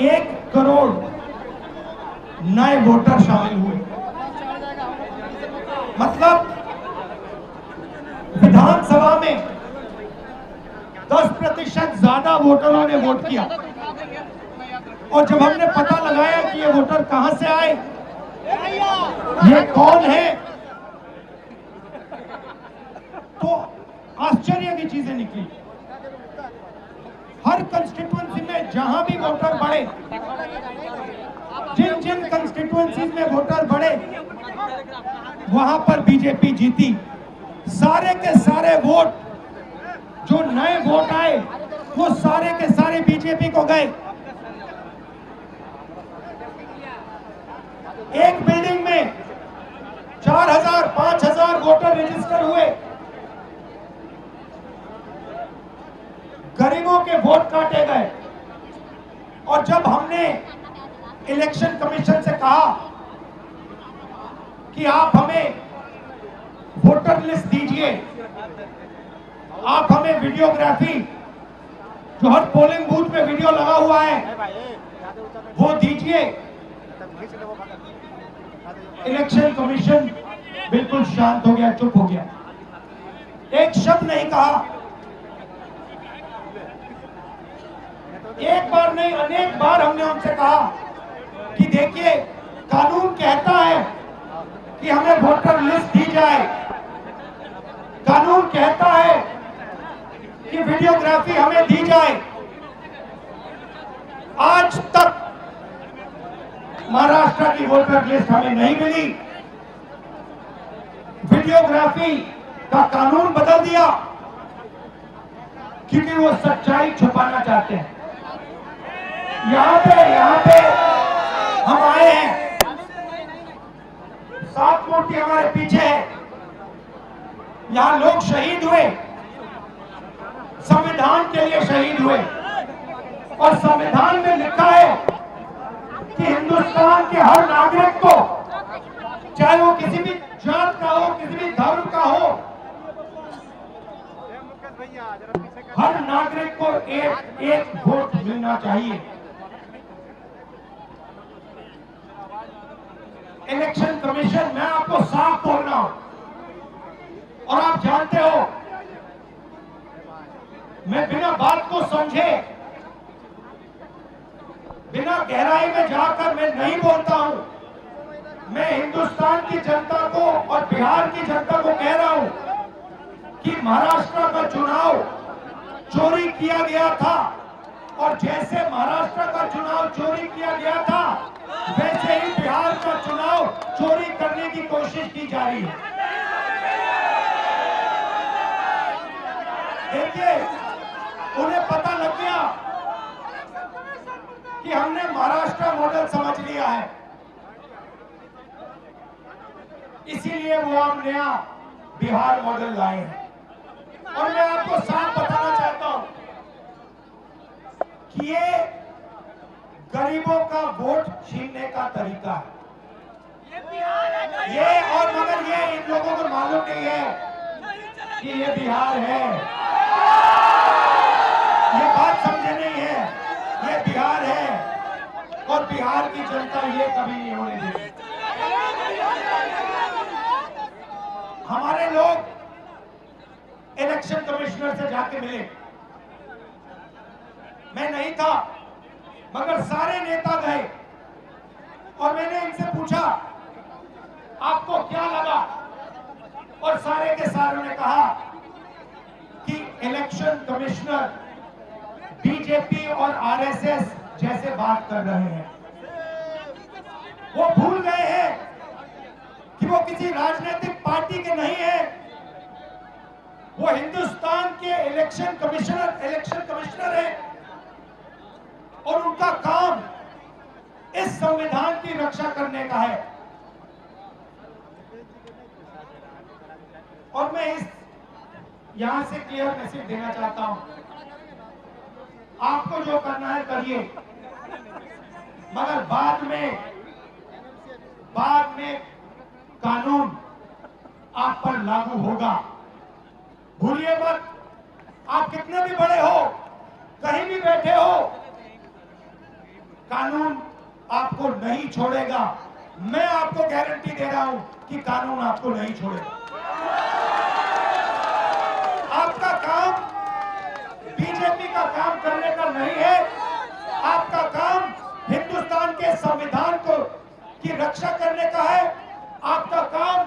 1 करोड़ नए वोटर शामिल हुए। मतलब विधानसभा में 10% ज्यादा वोटरों ने वोट किया। और जब हमने पता लगाया कि ये वोटर कहां से आए, ये कौन है, तो आश्चर्य की चीजें निकली। हर कंस्टिट्यूएंसी में जहां भी वोटर बढ़े, जिन जिन कंस्टिट्यूएंसीज में वोटर बढ़े, वहां पर बीजेपी जीती। सारे के सारे वोट, जो नए वोट आए, वो सारे के सारे बीजेपी को गए। एक बिल्डिंग में 4000 5000 वोटर रजिस्टर हुए। गरीबों के वोट काटे गए। और जब हमने इलेक्शन कमीशन से कहा कि आप हमें वोटर लिस्ट दीजिए, आप हमें वीडियोग्राफी, जो हर पोलिंग बूथ में वीडियो लगा हुआ है, वो दीजिए, इलेक्शन कमीशन बिल्कुल शांत हो गया, चुप हो गया, एक शब्द नहीं कहा। एक बार नहीं, अनेक बार हमने उनसे कहा कि देखिए, कानून कहता है कि हमें वोटर लिस्ट दी जाए, कानून कहता है कि वीडियोग्राफी हमें दी जाए। आज तक महाराष्ट्र की वोटर लिस्ट हमें नहीं मिली। वीडियोग्राफी का कानून बदल दिया क्योंकि वो सच्चाई छुपाना चाहते हैं। यहां पे हम आए हैं, 7 मूर्ति हमारे पीछे है। यहां लोग शहीद हुए, संविधान के लिए शहीद हुए। और संविधान में लिखा है कि हिंदुस्तान के हर नागरिक को, चाहे वो किसी भी जात का हो, किसी भी धर्म का हो, हर नागरिक को एक वोट मिलना चाहिए। इलेक्शन कमीशन, मैं आपको साफ बोल रहा हूं, और आप जानते हो, मैं बिना बात को समझे, बिना गहराई में जाकर मैं नहीं बोलता हूं। मैं हिंदुस्तान की जनता को और बिहार की जनता को कह रहा हूं कि महाराष्ट्र का चुनाव चोरी किया गया था, और जैसे महाराष्ट्र का चुनाव चोरी किया गया था, वैसे ही बिहार का चुनाव चोरी करने की कोशिश की जा रही है। देखिए, उन्हें पता लग गया कि हमने महाराष्ट्र मॉडल समझ लिया है, इसीलिए वो हम नया बिहार मॉडल लाए हैं। और मैं आपको साफ बताना चाहता हूं कि ये गरीबों का वोट छीनने का तरीका है। ये और मगर ये इन लोगों को मालूम नहीं है कि ये बिहार है। ये बात समझे नहीं है, ये बिहार है, और बिहार की जनता ये कभी नहीं होने देगी। हमारे लोग इलेक्शन कमिश्नर से जाके मिले, मैं नहीं था, मगर सारे नेता गए, और मैंने इनसे पूछा आपको क्या लगा, और सारे के सारों ने कहा कि इलेक्शन कमिश्नर बीजेपी और आरएसएस जैसे बात कर रहे हैं। वो भूल गए हैं कि वो किसी राजनीतिक पार्टी के नहीं है, वो हिंदुस्तान के इलेक्शन कमिश्नर है, और उनका काम इस संविधान की रक्षा करने का है। और मैं यहां से क्लियर मैसेज देना चाहता हूं, आपको जो करना है करिए, मगर बाद में कानून आप पर लागू होगा। भूलिए मत, आप कितने भी बड़े हो, कहीं भी बैठे हो, कानून आपको नहीं छोड़ेगा। मैं आपको गारंटी दे रहा हूं कि कानून आपको नहीं छोड़ेगा। आपका काम बीजेपी का काम करने का नहीं है। आपका काम हिंदुस्तान के संविधान की रक्षा करने का है। आपका काम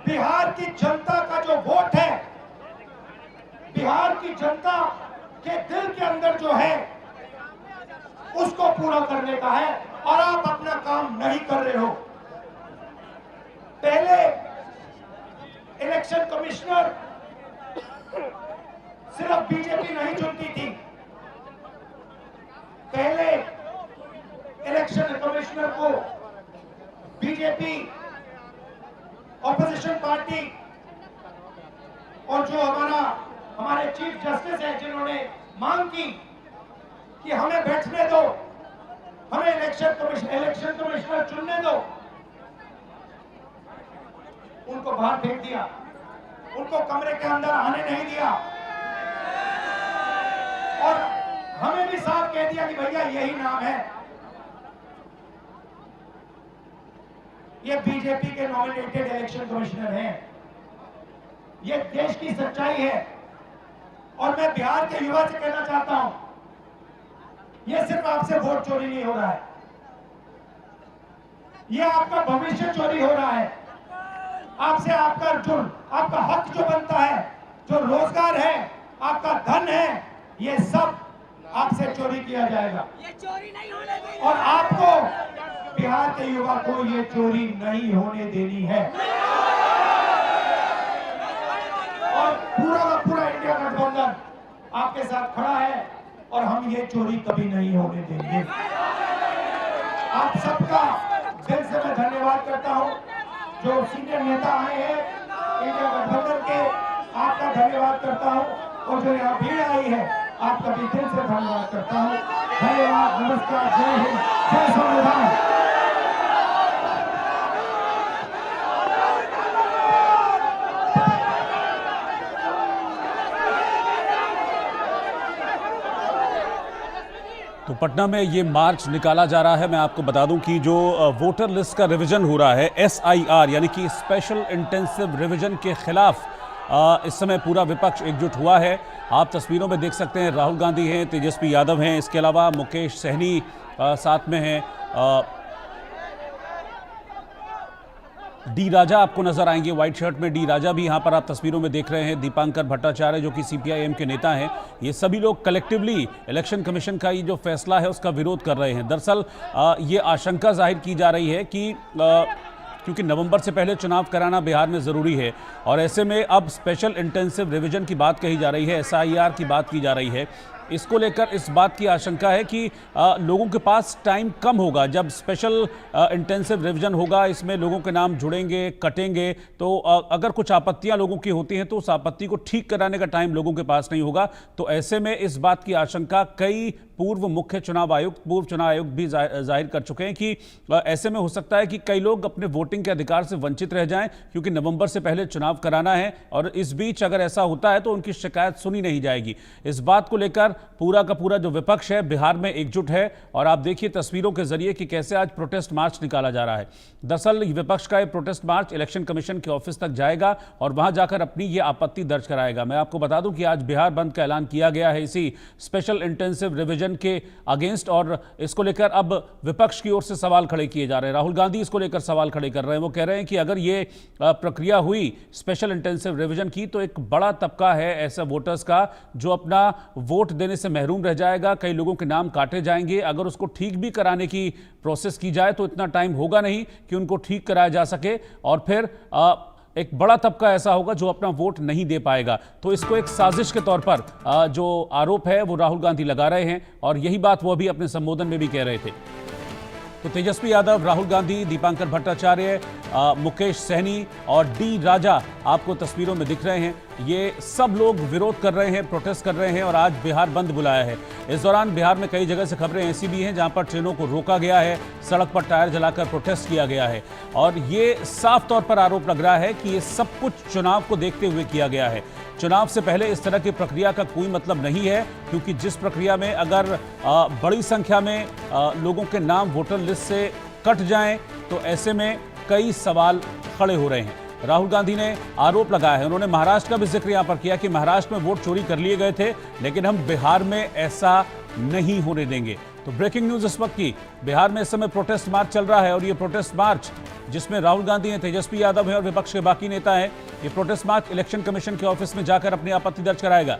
बिहार की जनता का जो वोट है, बिहार की जनता के दिल के अंदर जो है, उसको पूरा करने का है। और आप अपना काम नहीं कर रहे हो। पहले इलेक्शन कमिश्नर सिर्फ बीजेपी नहीं चुनती थी। पहले इलेक्शन कमिश्नर को बीजेपी, ऑपोजिशन पार्टी और जो हमारे चीफ जस्टिस हैं, जिन्होंने मांग की कि हमें बैठने दो, हमें इलेक्शन कमिश्नर चुनने दो, उनको बाहर फेंक दिया, उनको कमरे के अंदर आने नहीं दिया और हमें भी साफ कह दिया कि भैया यही नाम है, ये बीजेपी के नॉमिनेटेड इलेक्शन कमिश्नर हैं। ये देश की सच्चाई है। और मैं बिहार के युवा से कहना चाहता हूं, ये सिर्फ आपसे वोट चोरी नहीं हो रहा है, ये आपका भविष्य चोरी हो रहा है। आपसे आपका हक जो बनता है, जो रोजगार है, आपका धन है, ये सब आपसे चोरी किया जाएगा। ये चोरी नहीं होने देनी। और आपको, बिहार के युवा को, ये चोरी नहीं होने देनी है। और पूरा का पूरा इंडिया गठबंधन आपके साथ खड़ा है और हम ये चोरी कभी नहीं होने देंगे। आप सबका दिल से मैं धन्यवाद करता हूं। जो सीनियर नेता आए हैं इंडिया गठबंधन के, आपका धन्यवाद करता हूं। और जो यहाँ भीड़ आई है, आपका भी दिल से धन्यवाद करता हूं। धन्यवाद, नमस्कार, जय हिंद, जय संविधान। तो पटना में ये मार्च निकाला जा रहा है। मैं आपको बता दूं कि जो वोटर लिस्ट का रिवीजन हो रहा है, SIR यानी कि स्पेशल इंटेंसिव रिवीजन के खिलाफ इस समय पूरा विपक्ष एकजुट हुआ है। आप तस्वीरों में देख सकते हैं, राहुल गांधी हैं, तेजस्वी यादव हैं, इसके अलावा मुकेश सहनी साथ में हैं, डी राजा आपको नजर आएंगे व्हाइट शर्ट में। डी राजा भी यहाँ पर आप तस्वीरों में देख रहे हैं। दीपांकर भट्टाचार्य जो कि CPIM के नेता हैं, ये सभी लोग कलेक्टिवली इलेक्शन कमीशन का ये जो फैसला है उसका विरोध कर रहे हैं। दरअसल ये आशंका जाहिर की जा रही है कि क्योंकि नवंबर से पहले चुनाव कराना बिहार में ज़रूरी है और ऐसे में अब स्पेशल इंटेंसिव रिवीजन की बात कही जा रही है, SIR की बात की जा रही है। इसको लेकर इस बात की आशंका है कि लोगों के पास टाइम कम होगा। जब स्पेशल इंटेंसिव रिवीजन होगा, इसमें लोगों के नाम जुड़ेंगे, कटेंगे, तो अगर कुछ आपत्तियां लोगों की होती हैं तो उस आपत्ति को ठीक कराने का टाइम लोगों के पास नहीं होगा। तो ऐसे में इस बात की आशंका कई पूर्व मुख्य चुनाव आयुक्त, पूर्व चुनाव आयुक्त भी जाहिर कर चुके हैं कि ऐसे में हो सकता है कि कई लोग अपने वोटिंग के अधिकार से वंचित रह जाएं, क्योंकि नवंबर से पहले चुनाव कराना है और इस बीच अगर ऐसा होता है तो उनकी शिकायत सुनी नहीं जाएगी। इस बात को लेकर पूरा का पूरा जो विपक्ष है बिहार में एकजुट है और आप देखिए तस्वीरों के जरिए कि कैसे आज प्रोटेस्ट मार्च निकाला जा रहा है। दरअसल विपक्ष का ये प्रोटेस्ट मार्च इलेक्शन कमीशन के ऑफिस तक जाएगा और वहां जाकर अपनी ये आपत्ति दर्ज कराएगा। मैं आपको बता दूं कि आज बिहार बंद का ऐलान किया गया है इसी स्पेशल इंटेंसिव रिवीजन के अगेंस्ट और इसको लेकर अब विपक्ष की ओर से सवाल खड़े किए जा रहे हैं। राहुल गांधी इसको लेकर सवाल खड़े कर रहे हैं। वो कह रहे हैं कि अगर ये प्रक्रिया हुई स्पेशल इंटेंसिव रिवीजन की तो एक बड़ा तबका है ऐसे वोटर्स का जो अपना वोट देने से महरूम रह जाएगा। कई लोगों के नाम काटे जाएंगे। अगर उसको ठीक भी कराने की प्रोसेस की जाए तो इतना टाइम होगा नहीं कि उनको ठीक कराया जा सके और फिर एक बड़ा तबका ऐसा होगा जो अपना वोट नहीं दे पाएगा। तो इसको एक साजिश के तौर पर जो आरोप है वो राहुल गांधी लगा रहे हैं और यही बात वो अभी अपने संबोधन में भी कह रहे थे। तो तेजस्वी यादव, राहुल गांधी, दीपांकर भट्टाचार्य, मुकेश सहनी और डी राजा आपको तस्वीरों में दिख रहे हैं। ये सब लोग विरोध कर रहे हैं, प्रोटेस्ट कर रहे हैं और आज बिहार बंद बुलाया है। इस दौरान बिहार में कई जगह से खबरें ऐसी भी हैं जहां पर ट्रेनों को रोका गया है, सड़क पर टायर जलाकर प्रोटेस्ट किया गया है और ये साफ तौर पर आरोप लग रहा है कि ये सब कुछ चुनाव को देखते हुए किया गया है। चुनाव से पहले इस तरह की प्रक्रिया का कोई मतलब नहीं है, क्योंकि जिस प्रक्रिया में अगर बड़ी संख्या में लोगों के नाम वोटर लिस्ट से कट जाएं तो ऐसे में कई सवाल खड़े हो रहे हैं। राहुल गांधी ने आरोप लगाया है, उन्होंने महाराष्ट्र का भी जिक्र यहां पर किया कि महाराष्ट्र में वोट चोरी कर लिए गए थे, लेकिन हम बिहार में ऐसा नहीं होने देंगे। तो ब्रेकिंग न्यूज इस वक्त की, बिहार में इस समय प्रोटेस्ट मार्च चल रहा है और ये प्रोटेस्ट मार्च जिसमें राहुल गांधी हैं, तेजस्वी यादव हैं और विपक्ष के बाकी नेता हैं, ये प्रोटेस्ट मार्च इलेक्शन कमीशन के ऑफिस में जाकर अपनी आपत्ति दर्ज कराएगा।